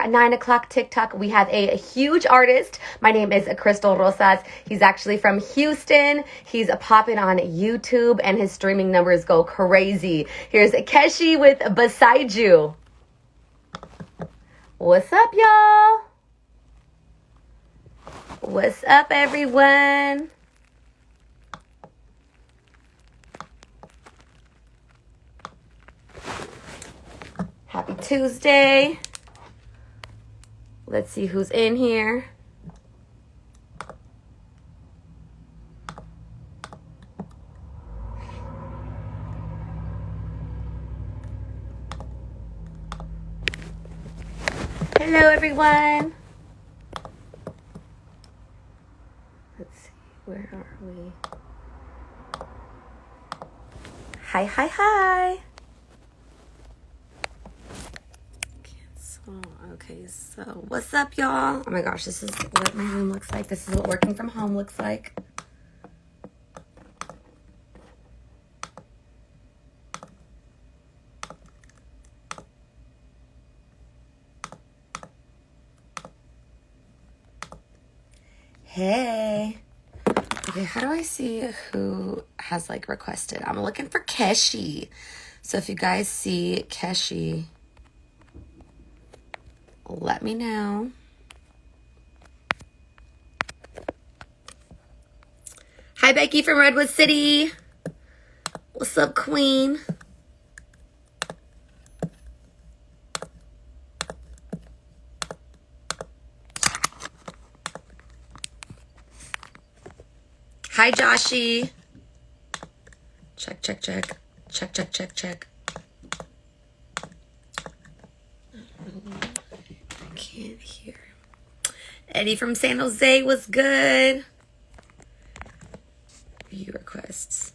9 o'clock TikTok, we have a huge artist. My name is Crystal Rosas. He's actually from Houston. He's popping on YouTube and his streaming numbers go crazy. Here's Keshi with Beside You. What's up, y'all? What's up, everyone? Happy Tuesday. Let's see who's in here. Hello, everyone. Let's see, where are we? Hi, hi, hi. Okay, so what's up, y'all? Oh my gosh, this is what my room looks like. This is what working from home looks like. Hey. Okay, how do I see who has like requested? I'm looking for Keshie. So if you guys see Keshie, let me know. Hi, Becky from Redwood City. What's up, Queen? Hi, Joshie. Check, check, check. Check, check, check, check. I can't hear. Eddie from San Jose was good. View requests.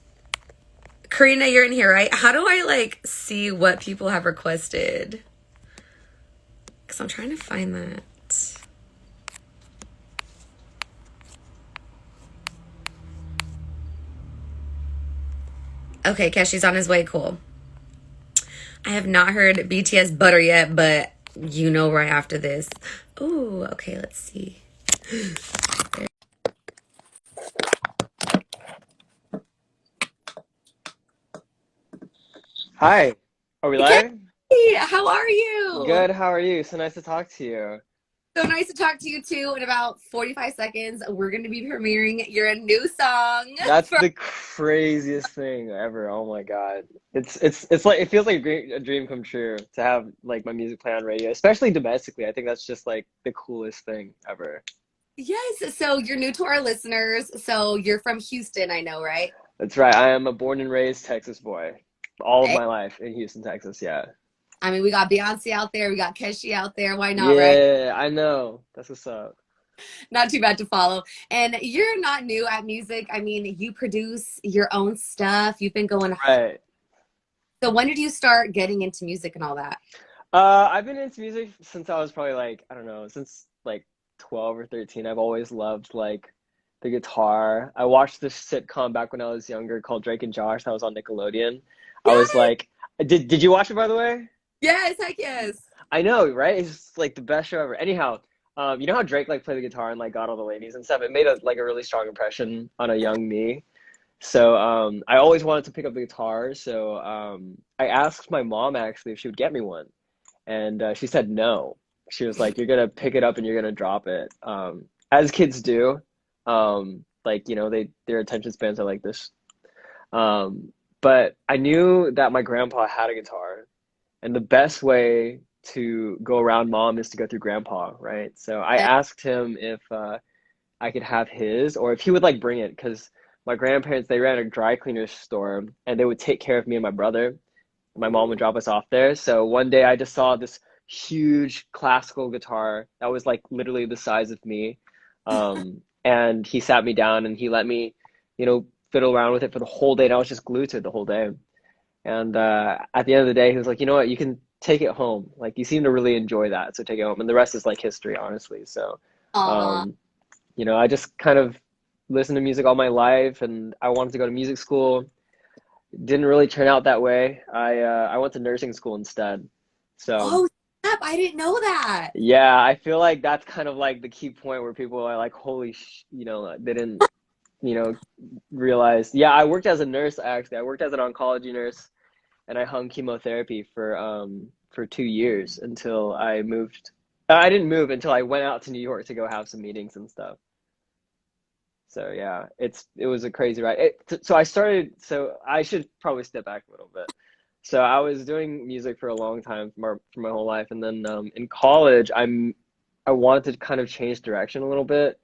Karina, you're in here, right? How do I like see what people have requested? Because I'm trying to find that. Okay, Keshi's on his way. Cool. I have not heard BTS Butter yet, but you know right after this. Ooh, okay, let's see. Hi, are we live? Hey, how are you? Good, how are you? So nice to talk to you. So nice to talk to you too. In about 45 seconds, we're going to be premiering your new song. That's the craziest thing ever. Oh my God. It's like it feels like a dream come true to have like my music play on radio, especially domestically. I think that's just like the coolest thing ever. Yes, so you're new to our listeners. So you're from Houston, I know, right? That's right. I am a born and raised Texas boy. All of my life in Houston, Texas, yeah. I mean, we got Beyonce out there, we got Keshi out there. Why not, right? Yeah, I know. That's what's up. Not too bad to follow. And you're not new at music. I mean, you produce your own stuff. You've been going. Right. So when did you start getting into music and all that? I've been into music since I was probably like, I don't know, since like 12 or 13. I've always loved like the guitar. I watched this sitcom back when I was younger called Drake and Josh that was on Nickelodeon. I was Yes, like, did you watch it by the way? yes, heck yes. I know, right? It's like the best show ever. Anyhow, you know how Drake like played the guitar and like got all the ladies and stuff? It made a really strong impression on a young me. So I always wanted to pick up the guitar. So I asked my mom actually if she would get me one, and she said no. She was like, "You're gonna pick it up and you're gonna drop it," as kids do. Like you know, their attention spans are like this. Um, but I knew that my grandpa had a guitar, and the best way to go around mom is to go through grandpa, right? So I asked him if I could have his, or if he would like bring it, because my grandparents they ran a dry cleaner store, and they would take care of me and my brother. My mom would drop us off there. So one day I just saw this huge classical guitar that was like literally the size of me. And he sat me down and he let me, you know, fiddle around with it for the whole day. And I was just glued to it the whole day. And at the end of the day, he was like, you know what, you can take it home. Like you seem to really enjoy that, so take it home. And the rest is like history, honestly. So, Aw. um, you know, I just kind of listened to music all my life, and I wanted to go to music school. Didn't really turn out that way. I went to nursing school instead. So Oh, Crap, I didn't know that. Yeah, I feel like that's kind of like the key point where people are like, holy they didn't, you know, realize. Yeah, I worked as a nurse actually. I worked as an oncology nurse and I hung chemotherapy for 2 years until I moved. I didn't move until I went out to New York to go have some meetings and stuff. So yeah, it was a crazy ride. So I started. So I should probably step back a little bit. So I was doing music for a long time for my whole life, and then in college, I wanted to kind of change direction a little bit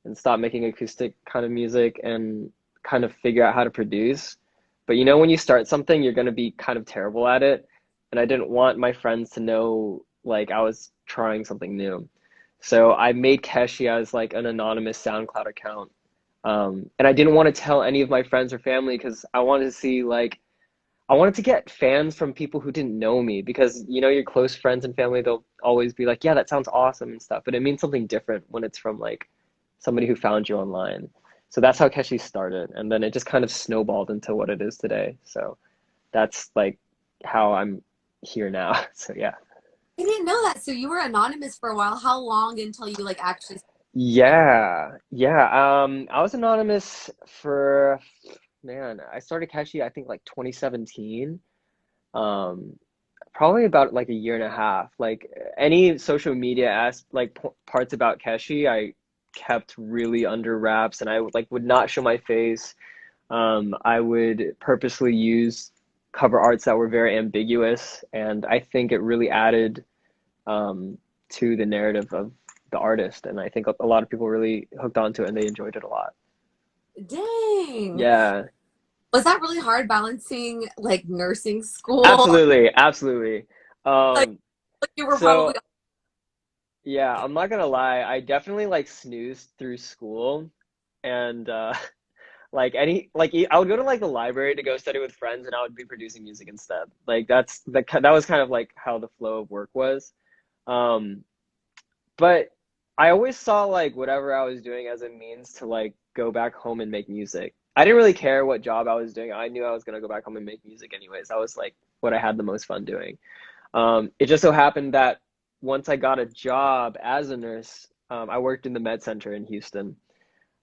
and stop making acoustic kind of music and kind of figure out how to produce. But you know, when you start something, you're going to be kind of terrible at it, and I didn't want my friends to know like I was trying something new. So I made Keshie as like an anonymous SoundCloud account. And I didn't want to tell any of my friends or family because I wanted to see like I wanted to get fans from people who didn't know me because you know your close friends and family they'll always be like, yeah, that sounds awesome and stuff, but it means something different when it's from like somebody who found you online. So that's how Keshi started, and then it just kind of snowballed into what it is today. So that's like how I'm here now. So yeah. I didn't know that. So you were anonymous for a while. How long until you like actually started? Yeah. I was anonymous for, man, I started Keshi, I think like 2017. Um, Probably about like a year and a half. Like any social media like parts about Keshi, I kept really under wraps, and I would not show my face. I would purposely use cover arts that were very ambiguous, and I think it really added um, to the narrative of the artist. And I think a lot of people really hooked onto it and they enjoyed it a lot. Dang. Yeah, Was that really hard balancing like nursing school? absolutely, absolutely. Like, Um, like you were probably so yeah, I'm not gonna lie, I definitely like snoozed through school and I would go to like the library to go study with friends and I would be producing music instead. Like that was kind of like how the flow of work was. Um, But I always saw like whatever I was doing as a means to like go back home and make music. I didn't really care what job I was doing. I knew I was gonna go back home and make music anyways. That was like what I had the most fun doing. It just so happened that once I got a job as a nurse, I worked in the med center in Houston.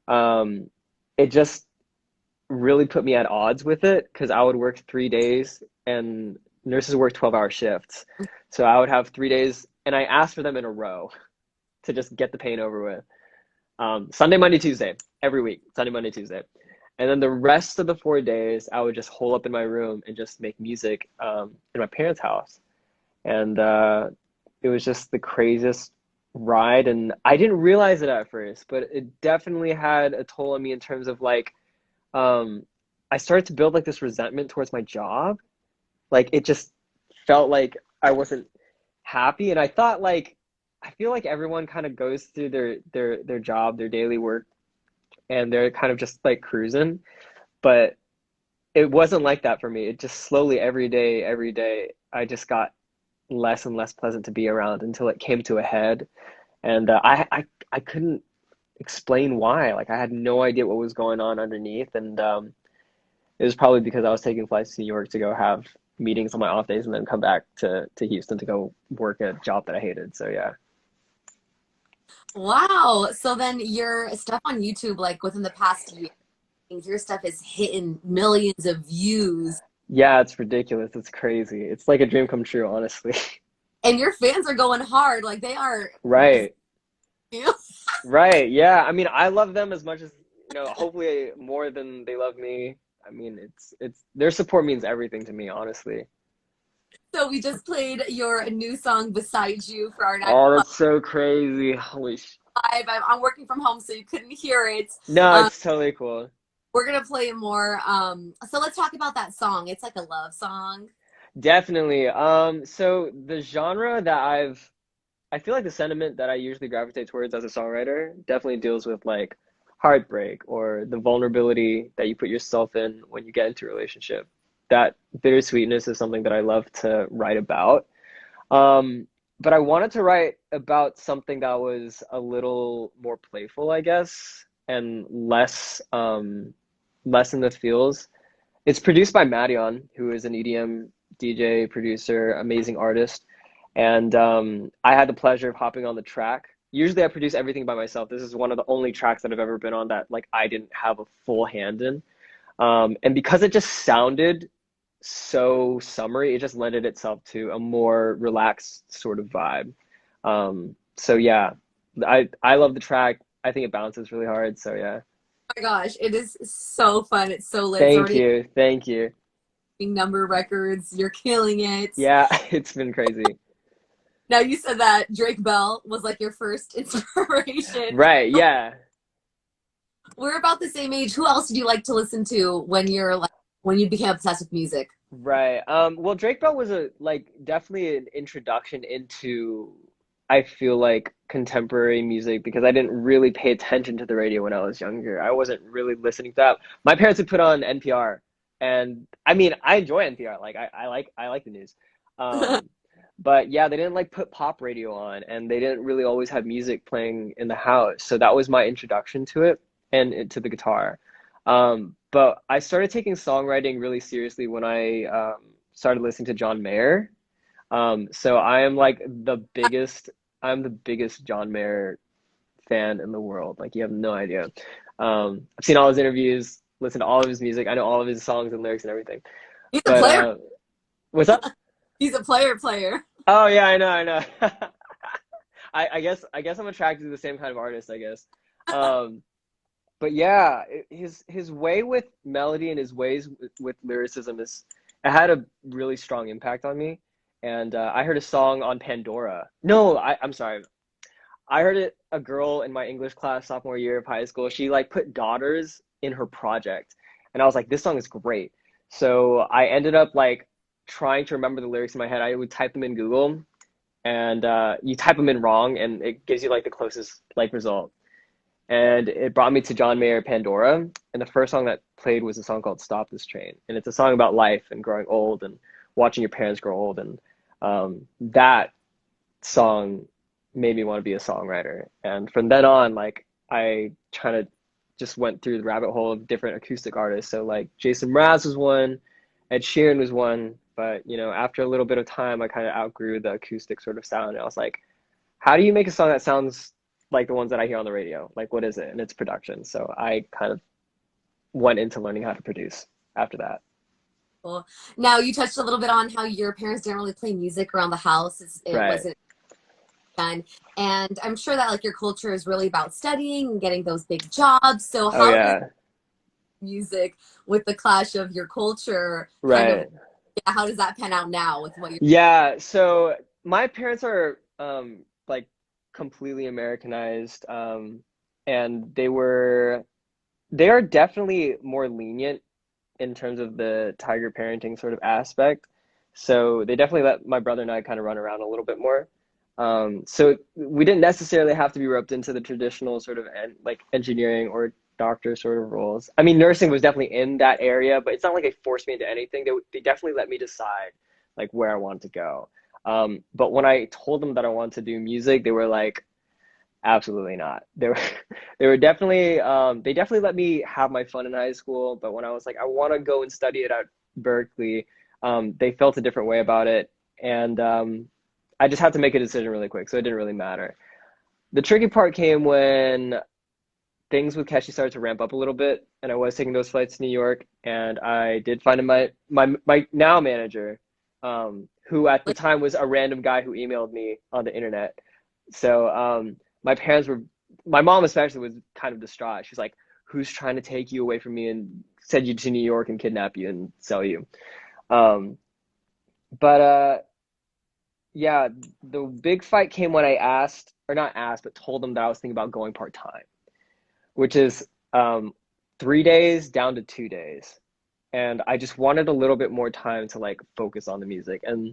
Um, it just really put me at odds with it because I would work 3 days and nurses work 12-hour shifts. So I would have 3 days and I asked for them in a row to just get the pain over with. Sunday, Monday, Tuesday, every week, Sunday, Monday, Tuesday. And then the rest of the 4 days, I would just hole up in my room and just make music in my parents' house. And it was just the craziest ride. And I didn't realize it at first, but it definitely had a toll on me in terms of like, um, I started to build like this resentment towards my job. Like it just felt like I wasn't happy. And I thought like, I feel like everyone kind of goes through their job, their daily work, and they're kind of just like cruising. But it wasn't like that for me. It just slowly every day, I just got less and less pleasant to be around until it came to a head. And I couldn't explain why. Like I had no idea what was going on underneath. And it was probably because I was taking flights to New York to go have meetings on my off days and then come back to Houston to go work a job that I hated. So yeah. wow. So then your stuff on YouTube, like within the past year, your stuff is hitting millions of views, Yeah, it's ridiculous. It's crazy. It's like a dream come true, honestly. and your fans are going hard. Like they are. Right. You. Right. Yeah. I mean, I love them as much as, hopefully more than they love me. I mean, it's their support means everything to me, honestly. So we just played your new song "Beside You" for our Oh, that's so crazy. Holy sh. live. I'm working from home, so you couldn't hear it. No, Um, it's totally cool. we're gonna play it more. So let's talk about that song. It's like a love song. Definitely. So the genre that I feel like the sentiment that I usually gravitate towards as a songwriter definitely deals with like heartbreak or the vulnerability that you put yourself in when you get into a relationship. That bittersweetness is something that I love to write about. Um, but I wanted to write about something that was a little more playful, I guess, and less in the feels. It's produced by Madion, who is an EDM DJ, producer, amazing artist. And I had the pleasure of hopping on the track. Usually I produce everything by myself. This is one of the only tracks that I've ever been on that like I didn't have a full hand in. And because it just sounded so summery, it just lended itself to a more relaxed sort of vibe. So yeah, I love the track. I think it bounces really hard. So yeah. Oh my gosh, it is so fun. It's so lit. It's Thank already you. Thank you. number records. You're killing it. Yeah, it's been crazy. Now you said that Drake Bell was like your first inspiration. Right, yeah. We're about the same age. Who else did you like to listen to when you're like when you became obsessed with music? Right. Well, Drake Bell was a like definitely an introduction into I feel like contemporary music because I didn't really pay attention to the radio when I was younger. I wasn't really listening to that. My parents would put on NPR, and I mean I enjoy NPR. Like I like the news. Um, but yeah, they didn't like put pop radio on, and they didn't really always have music playing in the house. So that was my introduction to it and to the guitar. But I started taking songwriting really seriously when I started listening to John Mayer. So I am like I'm the biggest John Mayer fan in the world. Like you have no idea. I've seen all his interviews, listened to all of his music. I know all of his songs and lyrics and everything. He's a But player. what's up? He's a player. Oh yeah, I know. I guess I'm attracted to the same kind of artist, I guess. Um, but yeah, his way with melody and his ways with lyricism is it had a really strong impact on me. And I heard a song on Pandora. No, I'm sorry. I heard it a girl in my English class sophomore year of high school. She like put daughters in her project, and I was like, this song is great. So I ended up like trying to remember the lyrics in my head. I would type them in Google, and you type them in wrong, and it gives you like the closest like result. And it brought me to John Mayer Pandora. And the first song that played was a song called Stop This Train. And it's a song about life and growing old and watching your parents grow old. And that song made me want to be a songwriter. And from then on, like I kind of just went through the rabbit hole of different acoustic artists. So like Jason Mraz was one, Ed Sheeran was one. But you know, after a little bit of time, I kind of outgrew the acoustic sort of sound. And I was like, how do you make a song that sounds like the ones that I hear on the radio? Like, what is it? And it's production. So I kind of went into learning how to produce after that. Cool. Now you touched a little bit on how your parents didn't really play music around the house. It Right. wasn't done, and I'm sure that like your culture is really about studying and getting those big jobs. So Oh, how does yeah. music with the clash of your culture kind of Right. yeah, how does that pan out now with what you're Yeah. So my parents are like completely Americanized. And they are definitely more lenient in terms of the tiger parenting sort of aspect. So they definitely let my brother and I kind of run around a little bit more. So we didn't necessarily have to be roped into the traditional sort of like engineering or doctor sort of roles. I mean, nursing was definitely in that area, but it's not like they forced me into anything. They definitely let me decide like where I wanted to go. But when I told them that I wanted to do music, they were like, absolutely not. They were they were definitely they definitely let me have my fun in high school, but when I was like I want to go and study it at Berkeley, they felt a different way about it, and I just had to make a decision really quick, so it didn't really matter. The tricky part came when things with Keshi started to ramp up a little bit, and I was taking those flights to New York, and I did find my now manager, who at the like time was a random guy who emailed me on the internet. So my parents were, my mom especially was kind of distraught. She's like, "Who's trying to take you away from me and send you to New York and kidnap you and sell you?" Um, but yeah, the big fight came when I asked, or not asked, but told them that I was thinking about going part time, which is 3 days down to 2 days. And I just wanted a little bit more time to like focus on the music. And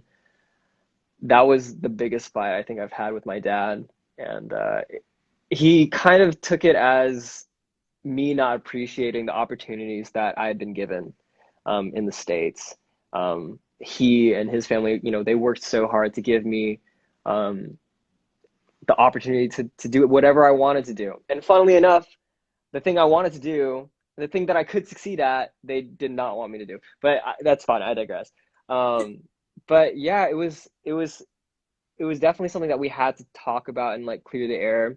that was the biggest fight I think I've had with my dad. And he kind of took it as me not appreciating the opportunities that I had been given in the States. He and his family, you know, they worked so hard to give me um, the opportunity to do whatever I wanted to do. And funnily enough, the thing I wanted to do, the thing that I could succeed at, they did not want me to do. But that's fine. I digress. Um, but yeah, it was it was definitely something that we had to talk about and like clear the air.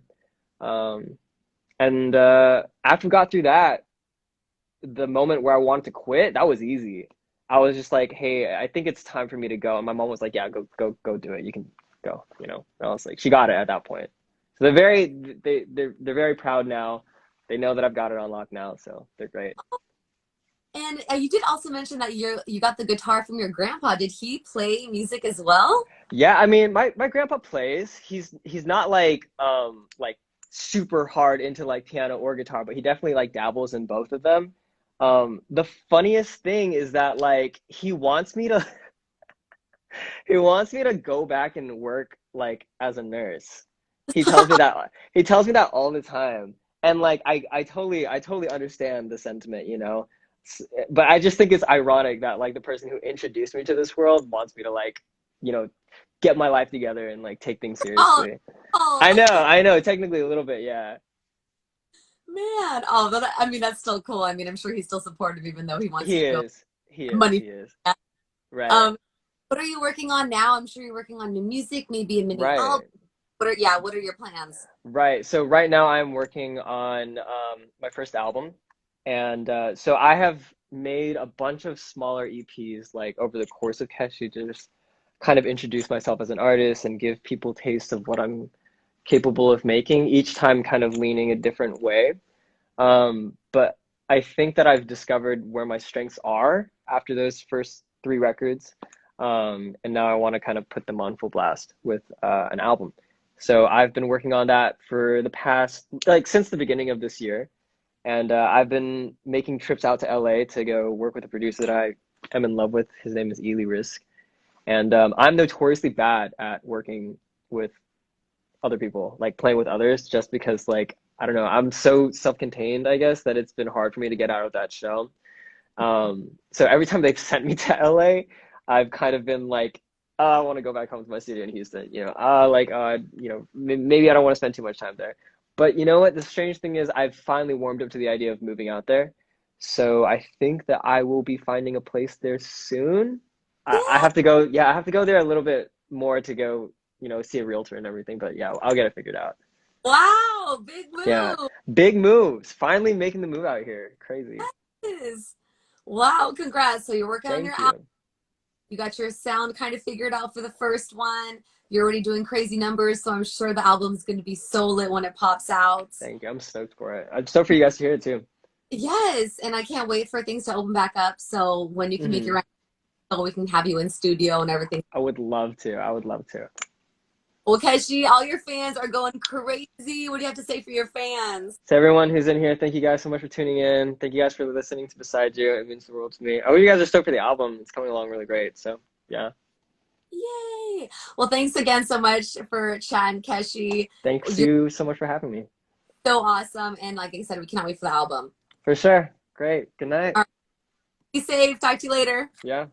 Um, and after we got through that, the moment where I wanted to quit, that was easy. I was just like, "Hey, I think it's time for me to go." And my mom was like, "Yeah, go do it. You can go." You know. And I was like, she got it at that point. So they're very proud now. They know that I've got it on lock now, so they're great. And you did also mention that you got the guitar from your grandpa. Did he play music as well? Yeah, I mean, my grandpa plays. He's not like super hard into like piano or guitar, but he definitely like dabbles in both of them. The funniest thing is that like he wants me to go back and work like as a nurse. He tells me that all the time. And like I totally understand the sentiment, you know. But I just think it's ironic that like the person who introduced me to this world wants me to like, you know, get my life together and like take things Oh, seriously. oh I know, technically a little bit, yeah. man. Oh, but I mean that's still cool. I mean, I'm sure he's still supportive even though he wants you He to go is. money. He is. Right. Um, what are you working on now? I'm sure you're working on new music, maybe a mini album. Right. What are your plans? Right. So right now I'm working on my first album, and so I have made a bunch of smaller EPs like over the course of Keshi to just kind of introduce myself as an artist and give people taste of what I'm capable of making. Each time, kind of leaning a different way. But I think that I've discovered where my strengths are after those first three records. And now I want to kind of put them on full blast with an album. So I've been working on that for the past, like since the beginning of this year. And I've been making trips out to LA to go work with a producer that I am in love with. His name is Ely Risk. And I'm notoriously bad at working with other people, like playing with others, just because like I don't know, I'm so self-contained, I guess, that it's been hard for me to get out of that shell. So every time they've sent me to LA, I've kind of been like, oh, I want to go back home to my studio in Houston, you know, maybe I don't want to spend too much time there. But you know what? The strange thing is, I've finally warmed up to the idea of moving out there. So I think that I will be finding a place there soon. I Yeah. have to go, yeah, I have to go there a little bit more to go, you know, see a realtor and everything. But yeah, I'll get it figured out. Wow, big Yeah, move. big moves. Finally making the move out here. Crazy. Yes. Wow, congrats. So you're working on your Thank album. you. You got your sound kind of figured out for the first one. You're already doing crazy numbers, so I'm sure the album's going to be so lit when it pops out. Thank you. I'm stoked for it. I'm stoked for you guys to hear it too. Yes, and I can't wait for things to open back up. So when you can make Hmm. your so we can have you in studio and everything. I would love to. I would love to. Well, Keshi, all your fans are going crazy. What do you have to say for your fans? To everyone who's in here, thank you guys so much for tuning in. Thank you guys for listening to Beside You. It means the world to me. I hope you guys are stoked for the album. It's coming along really great. So yeah. Yay! Well, thanks again so much for chatting, Keshi. Thanks You're you so much for having me. so awesome, and like I said, we cannot wait for the album. For sure. Great. Good night. All right, be safe. Talk to you later. Yeah.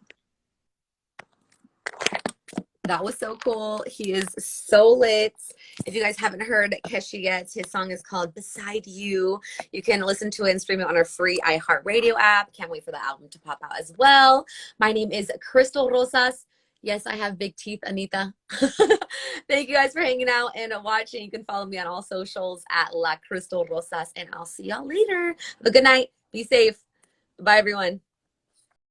That was so cool. He is so lit. If you guys haven't heard Keshi yet, his song is called Beside You. You can listen to it and stream it on our free iHeartRadio app. Can't wait for the album to pop out as well. My name is Crystal Rosas. Yes, I have big teeth, Anita. Thank you guys for hanging out and watching. You can follow me on all socials at La Crystal Rosas, and I'll see y'all later. Have a good night. Be safe. Bye, everyone.